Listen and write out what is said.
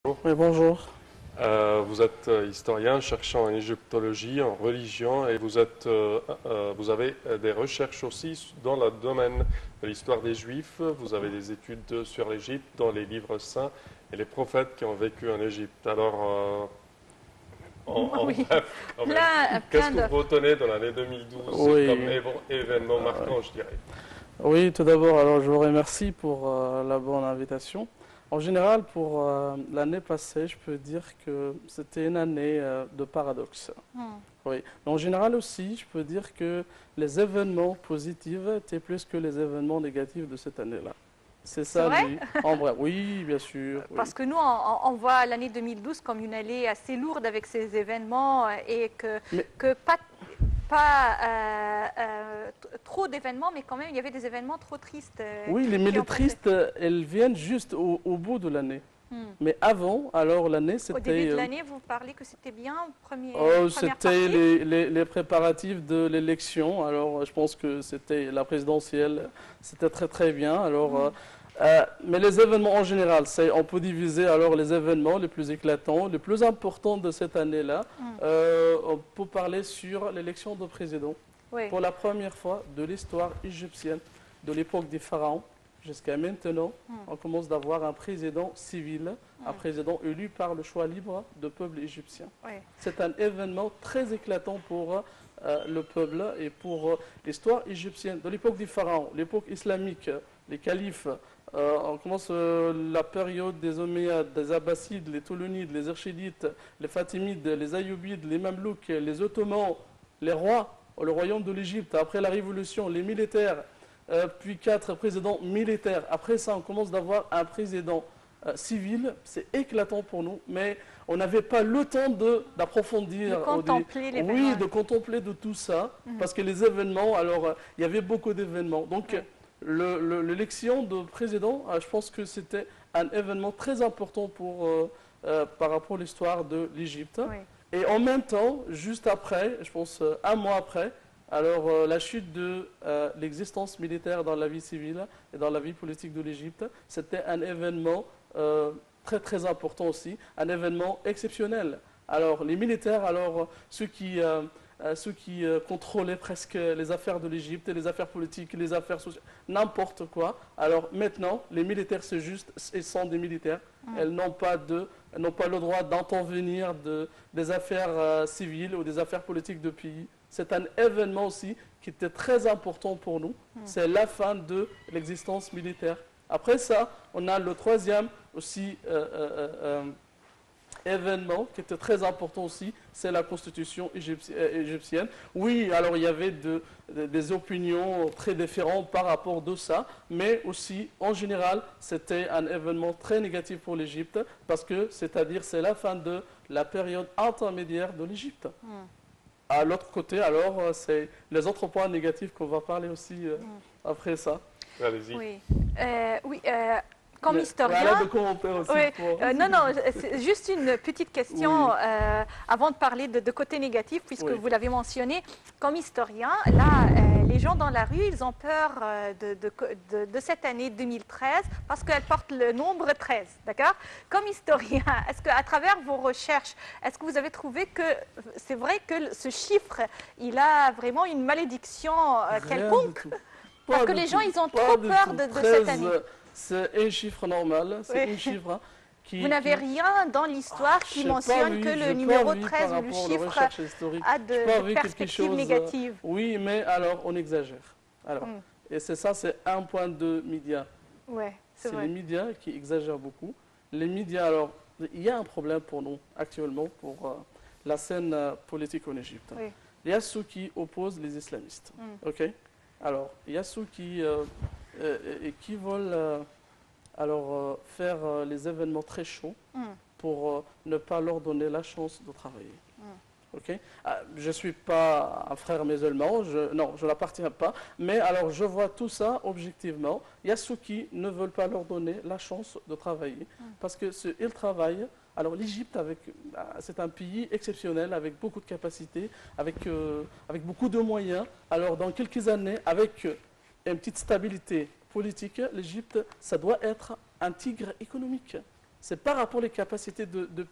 Oui, bonjour. Vous êtes historien cherchant en égyptologie, en religion, et vous avez des recherches aussi dans le domaine de l'histoire des Juifs. Vous avez des études sur l'Égypte dans les livres saints et les prophètes qui ont vécu en Égypte. Alors, Oui, bref, qu'est-ce plein que de... vous retenez de l'année 2012 comme Oui, événement marquant, je dirais? oui, tout d'abord, alors je vous remercie pour la bonne invitation. En général, pour l'année passée, je peux dire que c'était une année de paradoxe. Hmm. Oui. Mais en général aussi, je peux dire que les événements positifs étaient plus que les événements négatifs de cette année-là. C'est C'est ça, vrai? lui. En vrai, oui, bien sûr, oui. Parce que nous, on voit l'année 2012 comme une année assez lourde avec ces événements et Mais que pas trop d'événements, mais quand même, il y avait des événements trop tristes oui, qui les ont passé. tristes, elles viennent juste au bout de l'année. Hmm. Mais avant, alors l'année, Au début c'était de l'année, vous parlez que c'était bien, oh, première c'était partie. les préparatifs de l'élection. Alors, je pense que c'était la présidentielle, c'était très très bien. Alors, Hmm. mais les événements en général, on peut diviser alors les événements les plus éclatants, les plus importants de cette année-là. Hmm. On peut parler sur l'élection de président. Oui. Pour la première fois de l'histoire égyptienne, de l'époque des pharaons jusqu'à maintenant, Hmm. on commence d'avoir un président civil, un Hmm. président élu par le choix libre du peuple égyptien. Oui. C'est un événement très éclatant pour le peuple et pour l'histoire égyptienne. De l'époque des pharaons, l'époque islamique, les califes, on commence la période des Omeyyades, des Abbassides, les Ptolonides, les Archidites, les Fatimides, les Ayyubides, les Mamelouks, les Ottomans, les rois, le royaume de l'Égypte, après la révolution, les militaires, puis 4 présidents militaires. Après ça, on commence d'avoir un président civil. C'est éclatant pour nous, mais on n'avait pas le temps De d'approfondir, contempler oui, l'événement. de contempler de tout ça, Mhm. parce que les événements, alors il y avait beaucoup d'événements. Donc Oui. l'élection de président, je pense que c'était un événement très important par rapport à l'histoire de l'Égypte. Oui. Et en même temps, juste après, je pense un mois après, alors la chute de l'existence militaire dans la vie civile et dans la vie politique de l'Égypte, c'était un événement très très important aussi, un événement exceptionnel. Alors les militaires, alors ceux qui contrôlaient presque les affaires de l'Égypte, les affaires politiques, les affaires sociales, n'importe quoi. Alors maintenant, les militaires, c'est juste, ils sont des militaires. Mm. Elles n'ont pas le droit d'intervenir des affaires civiles ou des affaires politiques de pays. C'est un événement aussi qui était très important pour nous. Mm. C'est la fin de l'existence militaire. Après ça, on a le troisième aussi événement qui était très important aussi, c'est la constitution égyptienne. Oui, alors il y avait des opinions très différentes par rapport de ça, mais aussi en général, c'était un événement très négatif pour l'Égypte parce que, c'est-à-dire, c'est la fin de la période intermédiaire de l'Égypte. Mm. À l'autre côté, alors, c'est les autres points négatifs qu'on va parler aussi après ça. Allez-y. Oui. Oui. Comme Mais historien, voilà de commentaires aussi. oui, Pour... non, non, c'est juste une petite question Oui. avant de parler de côté négatif, puisque Oui. vous l'avez mentionné. Comme historien, là, les gens dans la rue, ils ont peur de cette année 2013 parce qu'elle porte le nombre 13, d'accord? Comme historien, est-ce qu'à travers vos recherches, est-ce que vous avez trouvé que c'est vrai que ce chiffre, il a vraiment une malédiction Rien quelconque? du tout. Parce Pas que du les gens, tout. ils ont Pas trop du peur tout. de cette 13, année. c'est un chiffre normal. C'est Oui. un chiffre Vous n'avez rien dans l'histoire qui mentionne que le numéro 13 ou le chiffre a Je pas de vu quelque perspectives chose. négatives. Oui, mais alors on exagère. Alors, Mm. et c'est ça, c'est un point de médias. Ouais, c'est C'est vrai. les médias qui exagèrent beaucoup. Les médias, alors, il y a un problème pour nous actuellement pour la scène politique en Égypte. Oui. Il y a ceux qui opposent les islamistes. Mm. Ok. Alors, il y a ceux qui veulent faire les événements très chauds Mm. pour ne pas leur donner la chance de travailler. Mm. Ok. Je ne suis pas un frère musulman, non, je n'appartiens pas, mais alors je vois tout ça objectivement. Il y a ceux qui ne veulent pas leur donner la chance de travailler parce que ils travaillent. Alors l'Égypte, c'est un pays exceptionnel avec beaucoup de capacités, avec beaucoup de moyens. Alors dans quelques années, avec une petite stabilité politique, l'Égypte, ça doit être un tigre économique. c'est par rapport aux capacités de